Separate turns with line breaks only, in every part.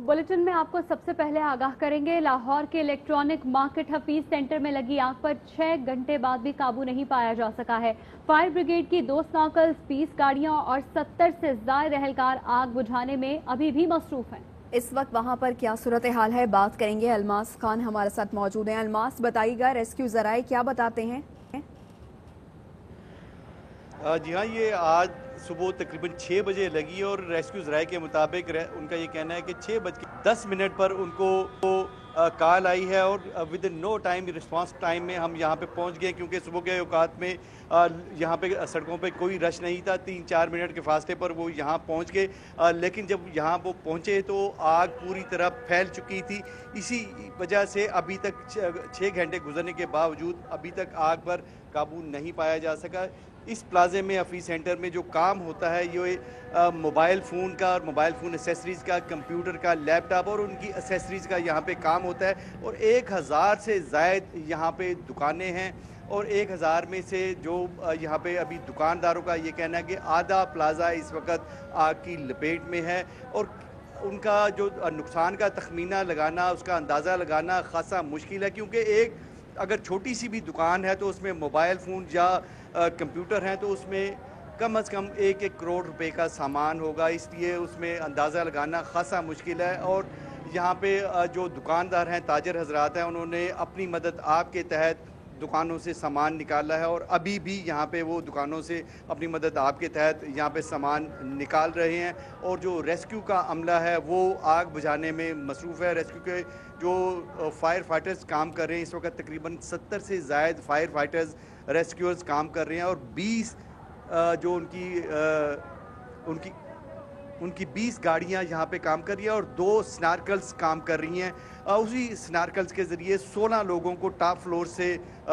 Bulletin में आपको सबसे पहले आगाह करेंगे, लाहौर के इलेक्ट्रॉनिक मार्केट हफीज सेंटर में लगी आग पर 6 घंटे बाद भी काबू नहीं पाया जा सका है। फायर ब्रिगेड की 2 स्नॉकल्स, 20 गाड़ियां और 70 से ज्यादा एहलकार आग बुझाने में अभी भी मसरूफ हैं।
इस वक्त वहां पर क्या सूरत हाल है, बात करेंगे। अलमास खान हमारे साथ मौजूद हैं। अलमास, बताइएगा रेस्क्यू जराए क्या बताते हैं?
जी हाँ, ये आज सुबह तकरीबन 6 बजे लगी और रेस्क्यू ज़राए के मुताबिक उनका ये कहना है कि 6:10 पर उनको कॉल आई है और within no time response time में हम यहाँ पे पहुँच गए, क्योंकि सुबह के औकात में यहाँ पे सड़कों पे कोई रश नहीं था। 3-4 मिनट के फासले पर वो यहाँ पहुँच गए, लेकिन जब यहाँ वो पहुँचे तो आग पूरी तरह फैल चुकी थी। इसी वजह से अभी तक 6 घंटे गुजरने के बावजूद अभी तक आग पर काबू नहीं पाया जा सका। इस प्लाजे में हफीज सेंटर में जो काम होता है ये मोबाइल फ़ोन का और मोबाइल फ़ोन एसेसरीज़ का, कंप्यूटर का, लैपटॉप और उनकी एसेसरीज़ का यहाँ पे काम होता है और 1000 से ज़ायद यहाँ पे दुकानें हैं और 1000 में से जो यहाँ पे अभी दुकानदारों का ये कहना है कि आधा प्लाजा इस वक्त आग की लपेट में है और उनका जो नुकसान का तखमीना लगाना, उसका अंदाज़ा लगाना खासा मुश्किल है, क्योंकि एक अगर छोटी सी भी दुकान है तो उसमें मोबाइल फ़ोन या कंप्यूटर हैं तो उसमें कम से कम 1-1 करोड़ रुपए का सामान होगा, इसलिए उसमें अंदाज़ा लगाना खासा मुश्किल है। और यहाँ पे जो दुकानदार हैं, ताजर हजरात हैं, उन्होंने अपनी मदद आपके तहत दुकानों से सामान निकाला है और अभी भी यहाँ पे वो दुकानों से अपनी मदद आपके तहत यहाँ पे सामान निकाल रहे हैं। और जो रेस्क्यू का अमला है वो आग बुझाने में मसरूफ़ है। रेस्क्यू के जो फायर फाइटर्स काम कर रहे हैं, इस वक्त तकरीबन 70 से ज़ायद फायर फाइटर्स रेस्क्यूअर्स काम कर रहे हैं और 20 जो उनकी 20 गाड़ियां यहाँ पे काम कर रही हैं और 2 स्नार्कल्स काम कर रही हैं। उसी स्नार्कल्स के ज़रिए 16 लोगों को टॉप फ्लोर से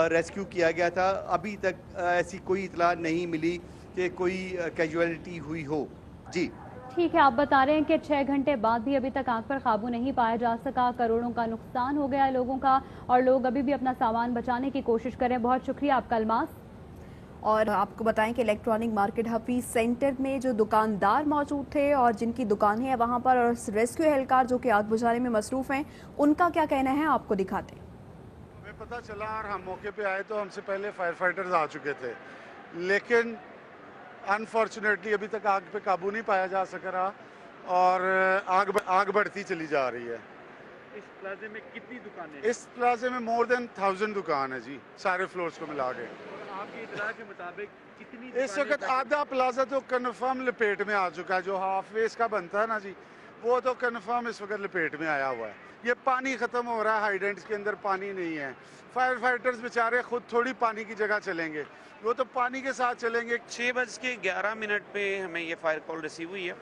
रेस्क्यू किया गया था। अभी तक ऐसी कोई इतला नहीं मिली कि कोई कैजुअलिटी हुई हो। जी
ठीक है, आप बता रहे हैं कि 6 घंटे बाद भी अभी तक आग पर काबू नहीं पाया जा सका, करोड़ों का नुकसान हो गया लोगों का और लोग अभी भी अपना सामान बचाने की कोशिश करें। बहुत शुक्रिया आपका अलमास।
और आपको बताएं कि इलेक्ट्रॉनिक मार्केट हफीज सेंटर में जो दुकानदार मौजूद थे और जिनकी दुकानें हैं वहां पर, और रेस्क्यू एहलकार जो कि आग बुझाने में मसरूफ हैं, उनका क्या कहना है आपको दिखाते हैं।
हमें पता चला और हम मौके पे आए तो हमसे पहले फायर फाइटर्स आ चुके थे, लेकिन अनफॉर्चुनेटली अभी तक आग पे काबू नहीं पाया जा सक रहा और आग बढ़ती चली जा रही है।
इस प्लाजे में कितनी दुकानें हैं?
इस प्लाजे में मोर देन 1000 दुकान है जी, सारे फ्लोर्स को मिला के।
आपकी इतला के मुताबिक कितनी
इस वक्त आधा प्लाजा तो कन्फर्म लपेट में आ चुका है। जो हाफ वेस का बनता है ना जी, वो तो कन्फर्म इस वक्त लपेट में आया हुआ है। ये पानी खत्म हो रहा है, हाइडेंट्स के अंदर पानी नहीं है। फायर फाइटर्स बेचारे खुद थोड़ी पानी की जगह चलेंगे, वो तो पानी के साथ चलेंगे।
6:11 पे हमें ये फायर कॉल रिसीव हुई है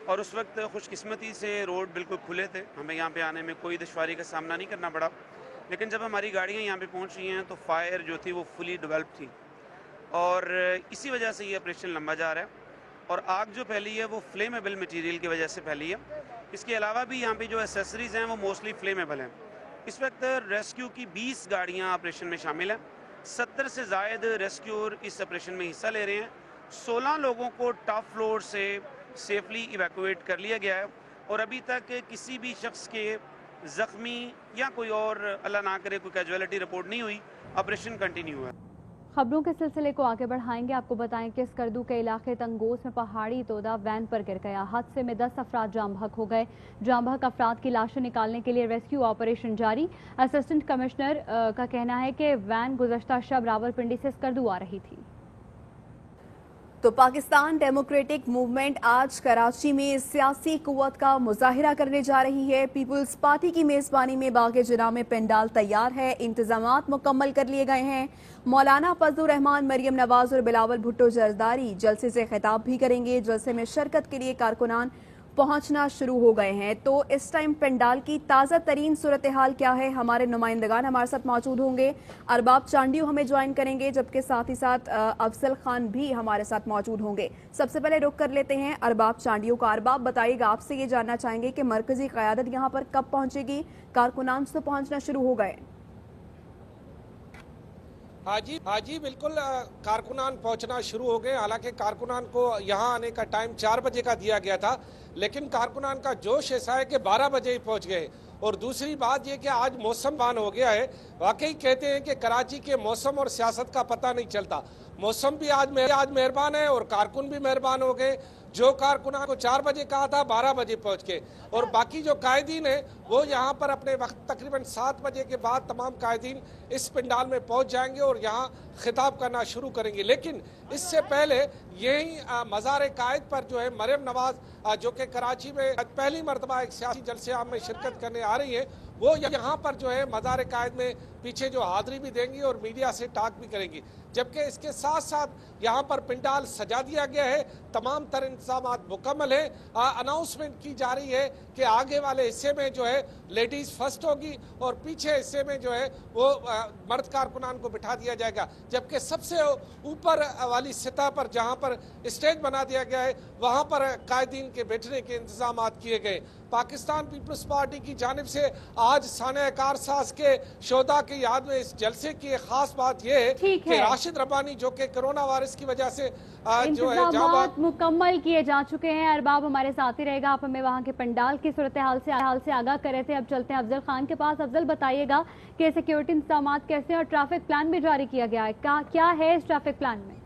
और उस वक्त खुशकिस्मती से रोड बिल्कुल खुले थे, हमें यहाँ पे आने में कोई दुश्वारी का सामना नहीं करना पड़ा। लेकिन जब हमारी गाड़ियाँ यहाँ पे पहुँच रही हैं तो फायर जो थी वो फुली डेवलप थी और इसी वजह से ये ऑपरेशन लंबा जा रहा है और आग जो फैली है वो फ्लेमेबल मटेरियल की वजह से फैली है। इसके अलावा भी यहाँ पे जो एसेसरीज़ हैं वो मोस्टली फ्लेमेबल हैं। इस वक्त रेस्क्यू की 20 गाड़ियाँ ऑपरेशन में शामिल हैं, 70 से ज़ायद रेस्क्यूअर इस ऑपरेशन में हिस्सा ले रहे हैं। 16 लोगों को टॉप फ्लोर से सेफली इवैक्यूएट कर लिया गया है और अभी तक किसी भी शख्स के ज़ख्मी या कोई और अल्लाह ना करे कोई कैजुअलिटी रिपोर्ट नहीं हुई। ऑपरेशन कंटिन्यू है।
खबरों के सिलसिले को आगे बढ़ाएंगे। आपको बताएं कि स्कर्दू के इलाके तंगोस में पहाड़ी तोदा वैन पर गिर गया। हादसे में 10 अफराद जाम बहक हो गए। जाम बहक अफराद की लाशें निकालने के लिए रेस्क्यू ऑपरेशन जारी। असिस्टेंट कमिश्नर का कहना है कि वैन गुज़श्ता शब रावलपिंडी से स्कर्दू आ रही थी।
तो पाकिस्तान डेमोक्रेटिक मूवमेंट आज कराची में सियासी कुव्वत का मुजाहिरा करने जा रही है। पीपुल्स पार्टी की मेजबानी में बागे जिना में पेंडाल तैयार है, इंतजामात मुकम्मल कर लिए गए हैं। मौलाना फजलुर रहमान, मरियम नवाज और बिलावल भुट्टो जरदारी जलसे से खिताब भी करेंगे। जलसे में शिरकत के लिए कारकुनान पहुंचना शुरू हो गए हैं। तो इस टाइम पेंडाल की ताज़ा तरीन सूरत हाल क्या है, हमारे नुमाइंदगान हमारे साथ मौजूद होंगे। अरबाब चांडियो हमें ज्वाइन करेंगे, जबकि साथ ही साथ अफजल खान भी हमारे साथ मौजूद होंगे। सबसे पहले रुक कर लेते हैं अरबाब चांडियो का। अरबाब बताइएगा, आपसे ये जानना चाहेंगे कि मरकजी क़यादत यहाँ पर कब पहुंचेगी? कारकुनान तो पहुंचना शुरू हो गए।
हाँ जी बिल्कुल, कारकुनान पहुंचना शुरू हो गए। हालांकि कारकुनान को यहाँ आने का टाइम 4 बजे का दिया गया था, लेकिन कारकुनान का जोश ऐसा है कि 12 बजे ही पहुंच गए। और दूसरी बात ये कि आज मौसम बान हो गया है। वाकई कहते हैं कि कराची के मौसम और सियासत का पता नहीं चलता। मौसम भी आज मेहरबान है और कारकुन भी मेहरबान हो गए। जो कारकुनान को 4 बजे कहा था 12 बजे पहुंच गए। और बाकी जो कायदीन है वो यहाँ पर अपने वक्त तकरीबन 7 बजे के बाद तमाम कायदीन इस पंडाल में पहुंच जाएंगे और यहाँ खिताब करना शुरू करेंगे। लेकिन इससे पहले यही मज़ार कायद पर जो है मरियम नवाज जो कि कराची में पहली मरतबा एक सियासी जलसे आम में शिरकत करने आ रही है, वो यहाँ पर जो है मज़ार कायद में पीछे जो हाज़री भी देंगी और मीडिया से टॉक भी करेंगी। जबकि इसके साथ साथ यहाँ पर पंडाल सजा दिया गया है, तमाम तर इंतजाम मुकम्मल है। अनाउंसमेंट की जा रही है कि आगे वाले हिस्से में जो है लेडीज फर्स्ट होगी और पीछे हिस्से में जो है वो मर्द कारकुनान को बिठा दिया जाएगा। जबकि सबसे ऊपर वाली सतह पर जहाँ पर स्टेज बना दिया गया है वहाँ पर कायदीन के बैठने के इंतजाम किए गए। पाकिस्तान पीपल्स पार्टी की जानिब से आज साने कारसाज के शोधा की याद में इस जलसे की एक खास बात यह है कि राशिद रब्बानी जो कि कोरोना वायरस की वजह से जो है
इंतजामात मुकम्मल किए जा चुके हैं। अरबाब हमारे साथ ही रहेगा, आप हमें वहाँ के पंडाल की सूरत हाल से आगाह कर रहे थे। अब चलते हैं अफजल खान के पास। अफजल, बताइएगा कि सिक्योरिटी इंतजामात कैसे और ट्रैफिक प्लान भी जारी किया गया है, क्या है इस ट्रैफिक प्लान में?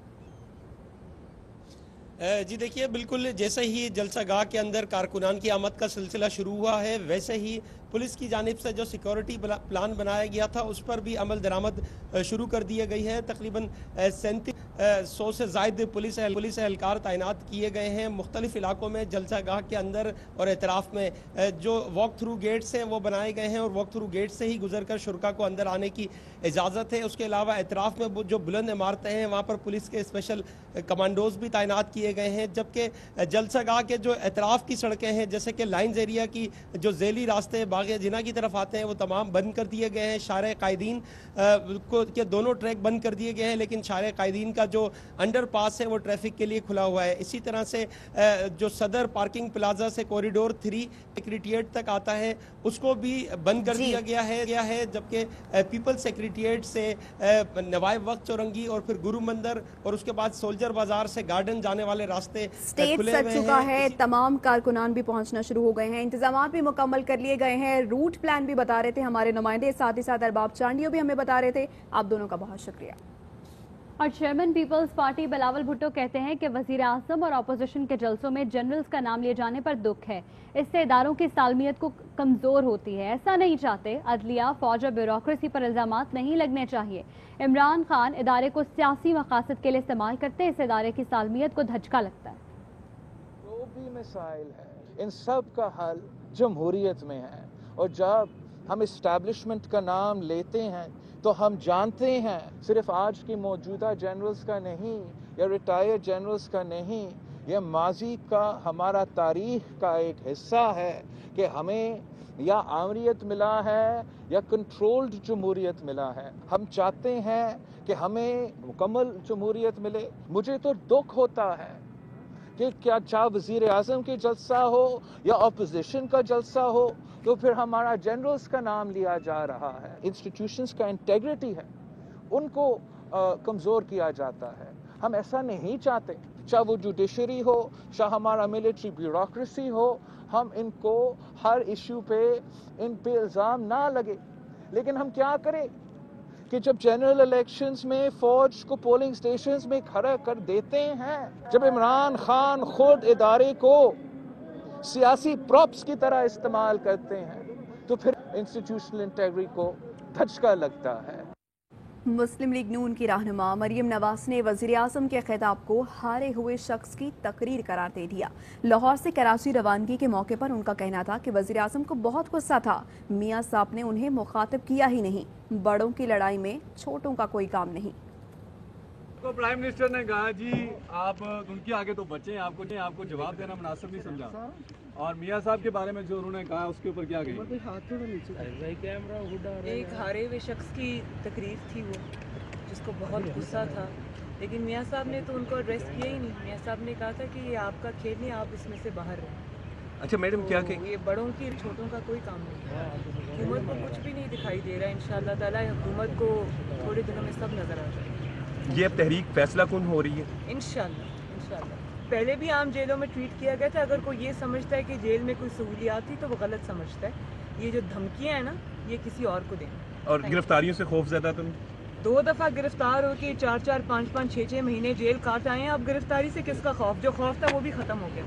जी देखिए, बिल्कुल जैसे ही जलसागाह के अंदर कारकुनान की आमद का सिलसिला शुरू हुआ है, वैसे ही पुलिस की जानिब से जो सिक्योरिटी प्लान बनाया गया था उस पर भी अमल दरामद शुरू कर दी गई है। तकरीबन 3700 से ज़ायद पुलिस एहलकार तैनात किए गए हैं मुख्तलिफ इलाकों में। जलसागाह के अंदर और एतराफ़ में जो वॉक थ्रू गेट्स हैं वो बनाए गए हैं और वॉक थ्रू गेट से ही गुजर कर शुरका को अंदर आने की इजाज़त है। उसके अलावा एतराफ़ में जो बुलंद इमारतें हैं वहाँ पर पुलिस के स्पेशल कमांडोज भी तैनात किए गए हैं। जबकि जलसागाह के जो एतराफ़ की सड़कें हैं, जैसे कि लाइन्स एरिया की जो ज़ैली रास्ते बाग़े जिना की तरफ आते हैं, वो तमाम बंद कर दिए गए हैं। शारे कायदीन के दोनों ट्रैक बंद कर दिए गए हैं, लेकिन शारे कायदीन का जो अंडर पास है वो ट्रैफिक के लिए खुला हुआ है। इसी तरह से जो सदर पार्किंग प्लाजा से कॉरिडोर 3 सेक्रेटेरिएट तक आता है उसको भी बंद कर दिया गया है। जबकि पीपल सेक्रेटेरिएट से नवाब वक्त चौरंगी और फिर गुरु मंदिर और उसके बाद सोल्जर बाजार से गार्डन जाने वाले रास्ते
स्टेज सज चुका है। तमाम कारकुनान भी पहुंचना शुरू हो गए हैं, इंतजामात भी मुकम्मल कर लिए गए हैं। रूट प्लान भी बता रहे थे हमारे नुमाइंदे, साथ ही साथ अरबाब चांडियो भी हमें बता रहे थे। आप दोनों का बहुत शुक्रिया।
और chairman peoples party Bilawal Bhutto कहते हैं कि वजीर आजम और अपोजिशन के जलसों में जनरल्स का नाम लिए जाने पर दुख है, इससे इदारों की सालमियत को कमजोर होती है। ऐसा नहीं चाहते। अदलिया, फौज और ब्यूरोक्रेसी पर इल्जामात नहीं लगने चाहिए। इमरान खान इदारे को सियासी मकासद के लिए इस्तेमाल करते, इस इदारे की सालमियत को धचका लगता है।
जो भी मसाइल है इन सब का हल जमहूरियत में है, और जब हम इस्टेब्लिशमेंट का नाम लेते हैं तो हम जानते हैं सिर्फ आज की मौजूदा जनरल्स का नहीं या रिटायर्ड जनरल्स का नहीं, यह माजी का हमारा तारीख का एक हिस्सा है कि हमें या आमरीत मिला है या कंट्रोल्ड जमहूरियत मिला है। हम चाहते हैं कि हमें मुकम्मल जमहूरियत मिले। मुझे तो दुख होता है कि क्या चाहे वजीर आजम की जलसा हो या अपोजिशन का जलसा हो तो फिर हमारा जनरल्स का नाम लिया जा रहा है। इंस्टीट्यूशंस का इंटेग्रिटी है उनको कमज़ोर किया जाता है। हम ऐसा नहीं चाहते, चाहे वो जुडिशरी हो चाहे हमारा मिलिट्री ब्यूरोक्रेसी हो, हम इनको हर इशू पे इन पे इल्ज़ाम ना लगे। लेकिन हम क्या करें कि जब जनरल इलेक्शंस में फौज को पोलिंग स्टेशंस में खड़ा कर देते हैं, जब इमरान खान खुद इदारे को सियासी प्रॉप्स की तरह इस्तेमाल करते हैं तो फिर इंस्टीट्यूशनल इंटेग्रिटी को धचका लगता है।
मुस्लिम लीग नून की रहनुमा मरियम नवाज ने वजीर आजम के खिताब को हारे हुए शख्स की तकरीर करार दे दिया। लाहौर से कराची रवानगी के मौके पर उनका कहना था कि वजीर आजम को बहुत गुस्सा था, मियां साहब ने उन्हें मुखातिब किया ही नहीं। बड़ों की लड़ाई में छोटों का कोई काम नहीं।
तो प्राइम मिनिस्टर ने कहा जी आप उनके आगे तो बचे, आपको जवाब देना मुनासिब नहीं समझा। और मियां साहब के बारे में जो उन्होंने कहा उसके ऊपर क्या कहेंगे?
एक हारे हुए शख्स की तकरीर थी वो, जिसको बहुत गुस्सा था, लेकिन मियां साहब ने तो उनको एड्रेस किया ही नहीं। मियां साहब ने कहा था कि ये आपका खेल नहीं, आप इसमें से बाहर रहें।
अच्छा मैडम क्या
तो ये बड़ों की छोटों का कोई काम नहीं है। हुकूमत को कुछ भी नहीं दिखाई दे रहा है। इंशाअल्लाह ताला हुकूमत को थोड़े दिनों में सब नज़र आ जाएगा।
ये अब तहरीक फैसला कौन हो रही है?
इंशाअल्लाह इंशाअल्लाह। पहले भी आम जेलों में ट्वीट किया गया था, अगर कोई ये समझता है कि जेल में कोई सहूलियात थी तो वो गलत समझता है। ये जो धमकियाँ हैं ना, ये किसी और को देना।
और गिरफ्तारियों से खौफ ज़्यादा तुम
2 दफ़ा गिरफ्तार हो के 4-4, 5-5, 6-6 महीने जेल काट आए हैं। अब गिरफ्तारी से किसका खौफ? जो खौफ था वो भी खत्म हो गया।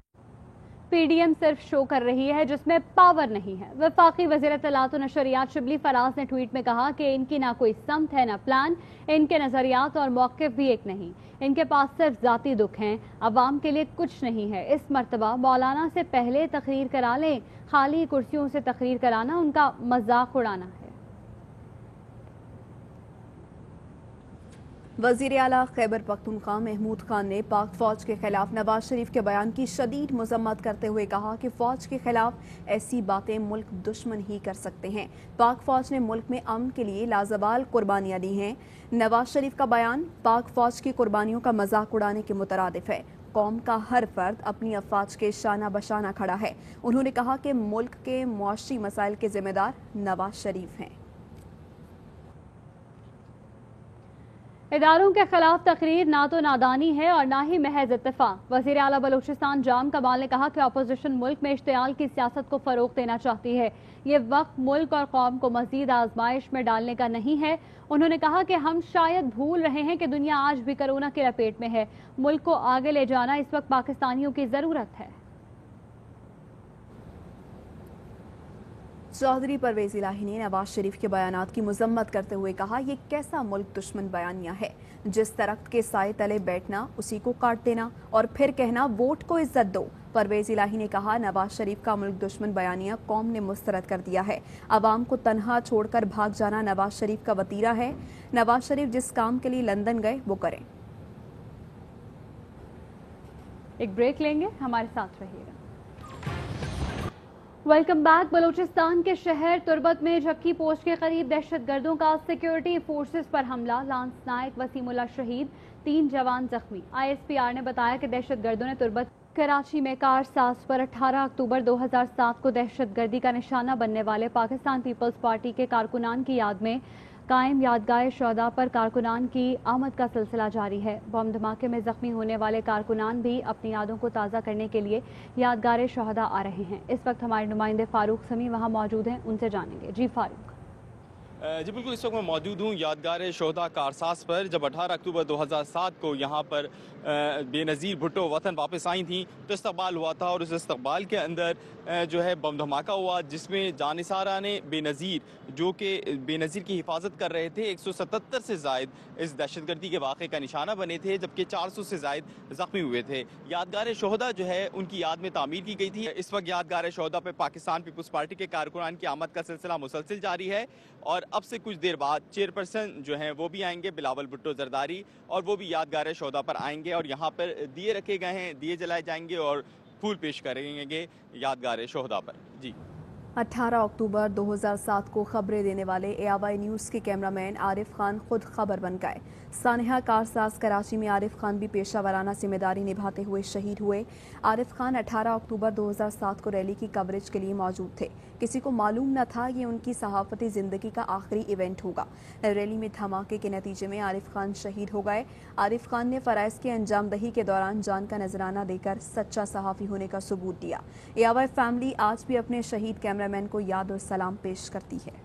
पीडीएम सिर्फ शो कर रही है जिसमें पावर नहीं है। वफाकी वज़ीर इत्तलात व नशरियात शिबली फराज ने ट्वीट में कहा कि इनकी ना कोई समत है ना प्लान, इनके नजरियात और मौक़िफ़ भी एक नहीं, इनके पास सिर्फ ज़ाती दुख हैं, अवाम के लिए कुछ नहीं है। इस मर्तबा मौलाना से पहले तकरीर करा लें, खाली कुर्सियों से तकरीर कराना उनका मजाक उड़ाना है।
वज़ीर आला खैबर पख्तूनख्वा महमूद खान ने पाक फौज के खिलाफ नवाज शरीफ के बयान की शदीद मजम्मत करते हुए कहा कि फौज के खिलाफ ऐसी बातें मुल्क दुश्मन ही कर सकते हैं। पाक फौज ने मुल्क में अमन के लिए लाजवाल कुर्बानियां दी हैं। नवाज शरीफ का बयान पाक फौज की कुर्बानियों का मजाक उड़ाने के मुतरादिफ है। कौम का हर फर्द अपनी अफवाज के शाना बशाना खड़ा है। उन्होंने कहा कि मुल्क के मुआशी मसाइल के जिम्मेदार नवाज शरीफ हैं।
इदारों के खिलाफ तकरीर ना तो नादानी है और ना ही महज इत्तेफाक। वज़ीर आला बलूचिस्तान जाम कमाल ने कहा कि अपोजिशन मुल्क में इश्तियाल की सियासत को फरोग देना चाहती है। ये वक्त मुल्क और कौम को मजीद आजमाइश में डालने का नहीं है। उन्होंने कहा कि हम शायद भूल रहे हैं कि दुनिया आज भी कोरोना की लपेट में है। मुल्क को आगे ले जाना इस वक्त पाकिस्तानियों की जरूरत है।
चौधरी परवेज इलाही ने नवाज शरीफ के बयानात की मजम्मत करते हुए कहा, ये कैसा मुल्क दुश्मन बयानिया है। जिस दरख्त के साए तले बैठना उसी को काट देना और फिर कहना वोट को इज्जत दो। परवेज इलाही ने कहा, नवाज शरीफ का मुल्क दुश्मन बयानिया कौम ने मुस्तरद कर दिया है। अवाम को तनहा छोड़कर भाग जाना नवाज शरीफ का वतीरा है। नवाज शरीफ जिस काम के लिए लंदन गए वो करें।
एक ब्रेक लेंगे, हमारे साथ रहिएगा। Welcome back. बलूचिस्तान के शहर तुर्बत में झक्की पोस्ट के करीब दहशतगर्दों का सिक्योरिटी फोर्सेस पर हमला, लांस नायक वसीमुल्लाह शहीद, 3 जवान जख्मी। ISPR ने बताया कि दहशतगर्दों ने तुर्बत कराची में कारसाज पर 18 अक्टूबर 2007 को दहशतगर्दी का निशाना बनने वाले पाकिस्तान पीपल्स पार्टी के कारकुनान की याद में कायम यादगार शोहदा पर कारकुनान की आमद का सिलसिला जारी है। बम धमाके में जख्मी होने वाले कारकुनान भी अपनी यादों को ताज़ा करने के लिए यादगार शोहदा आ रहे हैं। इस वक्त हमारे नुमाइंदे फारूक समी वहां मौजूद हैं, उनसे जानेंगे। जी फारूक।
जी बिल्कुल, इस वक्त मैं मौजूद हूँ यादगार शोहदा कारसाज पर। जब 18 अक्टूबर 2007 को यहाँ पर बेनज़ीर भुट्टो वतन वापस आई थी तो इस्तकबाल हुआ था और उस इस्तकबाल के अंदर जो है बम धमाका हुआ, जिसमें जानिसारा ने बेनज़ीर जो कि बेनज़ीर की हिफाजत कर रहे थे 177 से ज़ायद इस दहशतगर्दी के वाक़े का निशाना बने थे, जबकि 400 से ज़ायद ज़ख्मी हुए थे। यादगार शोहदा जो है उनकी याद में तामीर की गई थी। इस वक्त यादगार शोहदा पर पाकिस्तान पीपल्स पार्टी के कारकुनान की आमद का सिलसिला मुसलसिल जारी है और अब से कुछ देर बाद चेयरपर्सन जो हैं वो भी आएंगे, बिलावल भुट्टो जरदारी, और वो भी यादगार शोहदा पर आएंगे और यहाँ पर दिए रखे गए हैं, दिए जलाए जाएंगे और फूल पेश करेंगे यादगार शोहदा पर। जी
18 अक्टूबर 2007 को खबरें देने वाले ARY न्यूज़ के कैमरामैन आरिफ खान खुद खबर बन गए। सानिहा कारसाज कराची में आरिफ खान भी पेशा वाराना जिम्मेदारी निभाते हुए शहीद हुए। आरिफ खान 18 अक्टूबर 2007 को रैली की कवरेज के लिए मौजूद थे। किसी को मालूम न था ये उनकी सहाफती जिंदगी का आखिरी इवेंट होगा। रैली में धमाके के नतीजे में आरिफ खान शहीद हो गए। आरिफ खान ने फराइज की अंजामदही के दौरान जान का नजराना देकर सच्चा सहाफ़ी होने का सबूत दिया। ARY फैमिली आज भी अपने शहीद कैमरामैन को याद और सलाम पेश करती है।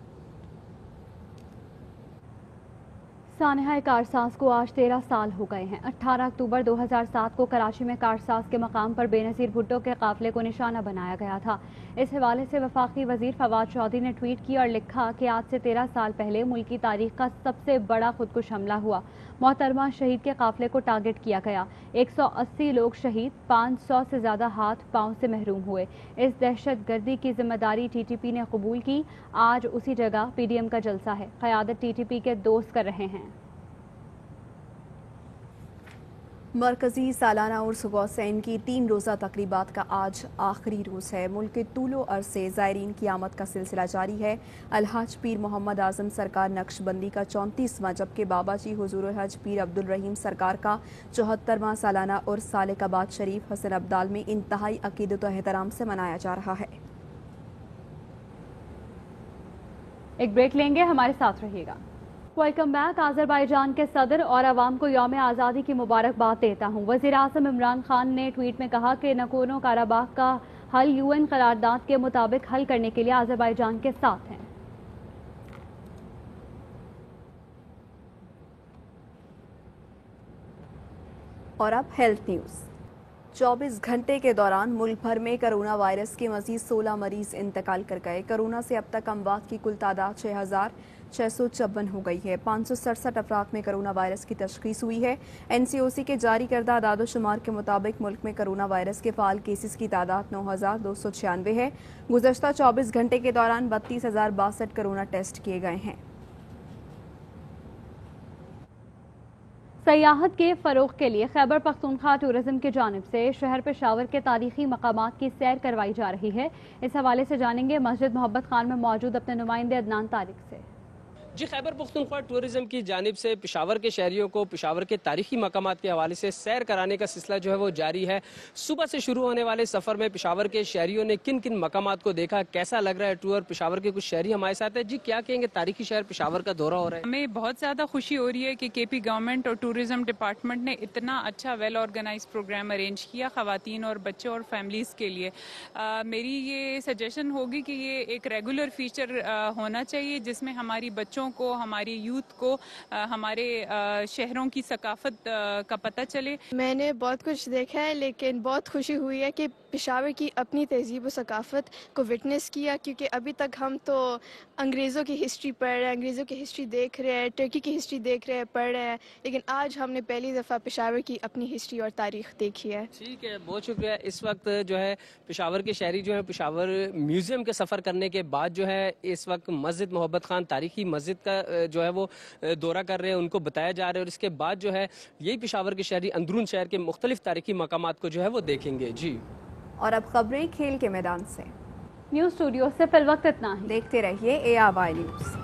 सानिहा कारसाज को आज 13 साल हो गए हैं। 18 अक्टूबर 2007 को कराची में कारसाज के मकाम पर बेनज़ीर भुट्टो के काफिले को निशाना बनाया गया था। इस हवाले से वफाकी वजीर फवाद चौधरी ने ट्वीट किया और लिखा कि आज से 13 साल पहले मुल्क की तारीख का सबसे बड़ा खुदकुश हमला हुआ। मोहतरमा शहीद के काफिले को टारगेट किया गया। 180 लोग शहीद, 500 से ज्यादा हाथ पांव से महरूम हुए। इस दहशतगर्दी की जिम्मेदारी TTP ने कबूल की। आज उसी जगह PDM का जलसा है। क़यादत TTP के दोस्त कर रहे हैं।
مرکزی سالانہ عرس غوثین کی 3 روزہ تقریبات کا آج آخری روز ہے۔ ملک کے طول و عرض سے زائرین کی آمد کا سلسلہ جاری ہے۔ الحاج پیر محمد اعظم سرکار نقش بندی کا 34واں جبکہ بابا جی حضور الحج پیر عبدالرحیم سرکار کا 74واں سالانہ عرس سالک آباد شریف حسن ابدال میں انتہائی عقیدت و احترام سے منایا جا رہا ہے۔
ایک بریک لیں گے، ہمارے ساتھ رہیے گا۔ Welcome back. آذربائیجان کے صدر اور عوام کو یوم آزادی کی مبارکباد دیتا ہوں۔ وزیر اعظم عمران خان نے ٹویٹ میں کہا کہ نگورنو قراباخ کا حل UN قرارداد کے مطابق حل کرنے کے لیے آذربائیجان کے ساتھ ہیں۔
اور اب ہیلتھ نیوز۔ 24 گھنٹے کے دوران ملک بھر میں کرونا وائرس کے مزید 16 مریض انتقال کر گئے۔ کرونا سے اب تک اموات کی کل تعداد 6656 ہو گئی ہے۔ 567 افراد میں کرونا وائرس کی تشخیص ہوئی ہے۔ NCOC کے جاری کردہ اعداد و شمار کے مطابق ملک میں کرونا وائرس کے فعال کیسز کی تعداد 9296 ہے۔ گزشتہ 24 گھنٹے کے دوران 32062 کرونا ٹیسٹ کیے گئے ہیں۔
سیاحت کے فروغ کے لیے خیبر پختونخوا ٹورزم کی جانب سے شہر پشاور کے تاریخی مقامات کی سیر کروائی جا رہی ہے۔ اس حوالے سے جانیں گے مسجد محبت خان میں موجود اپنے نمائندے عدنان طارق سے۔
جی، خیبر پختونخوا ٹورزم کی جانب سے پشاور کے شہریوں کو پشاور کے تاریخی مقامات کے حوالے سے سیر کرانے کا سلسلہ جو ہے وہ جاری ہے۔ صبح سے شروع ہونے والے سفر میں پشاور کے شہریوں نے کن کن مقامات کو دیکھا، کیسا لگ رہا ہے ٹور؟ پشاور کے کچھ شہری ہمارے ساتھ ہیں۔ جی، کیا کہیں گے، تاریخی شہر پشاور کا دورہ ہو رہا ہے؟
ہمیں بہت زیادہ خوشی ہو رہی ہے کہ KP گورنمنٹ اور ٹورزم ڈپارٹمنٹ نے اتنا اچھا ویل آرگنائز پروگرام ارینج کیا خواتین اور بچوں اور فیملیز کے لیے۔ میری یہ سجیشن ہوگی کہ یہ ایک ریگولر فیچر ہونا چاہیے جس میں ہماری بچوں کو، ہماری یوتھ کو، ہمارے شہروں کی ثقافت کا پتہ چلے۔
میں نے بہت کچھ دیکھا ہے لیکن بہت خوشی ہوئی ہے کہ پشاور کی اپنی تہذیب و ثقافت کو وٹنس کیا، کیونکہ ابھی تک ہم تو انگریزوں کی ہسٹری پڑھ رہے ہیں، انگریزوں کی ہسٹری دیکھ رہے ہیں، ٹرکی کی ہسٹری دیکھ رہے ہیں، پڑھ رہے ہیں، لیکن آج ہم نے پہلی دفعہ پشاور کی اپنی ہسٹری اور تاریخ دیکھی ہے۔
ٹھیک ہے، بہت شکریہ۔ اس وقت جو ہے پشاور کے شہری جو ہے پشاور میوزیم کے سفر کرنے کے بعد جو ہے اس وقت مسجد محبت خان تاریخی مسجد کا جو ہے وہ دورہ کر رہے ہیں، ان کو بتایا جا رہا ہے، اور اس کے بعد جو ہے یہی پشاور کے شہری اندرون شہر کے مختلف تاریخی مقامات کو جو ہے وہ دیکھیں گے۔ جی،
اور اب خبریں کھیل کے میدان سے۔
نیوز اسٹوڈیو سے فی الوقت اتنا ہی۔
دیکھتے رہیے ARY نیوز۔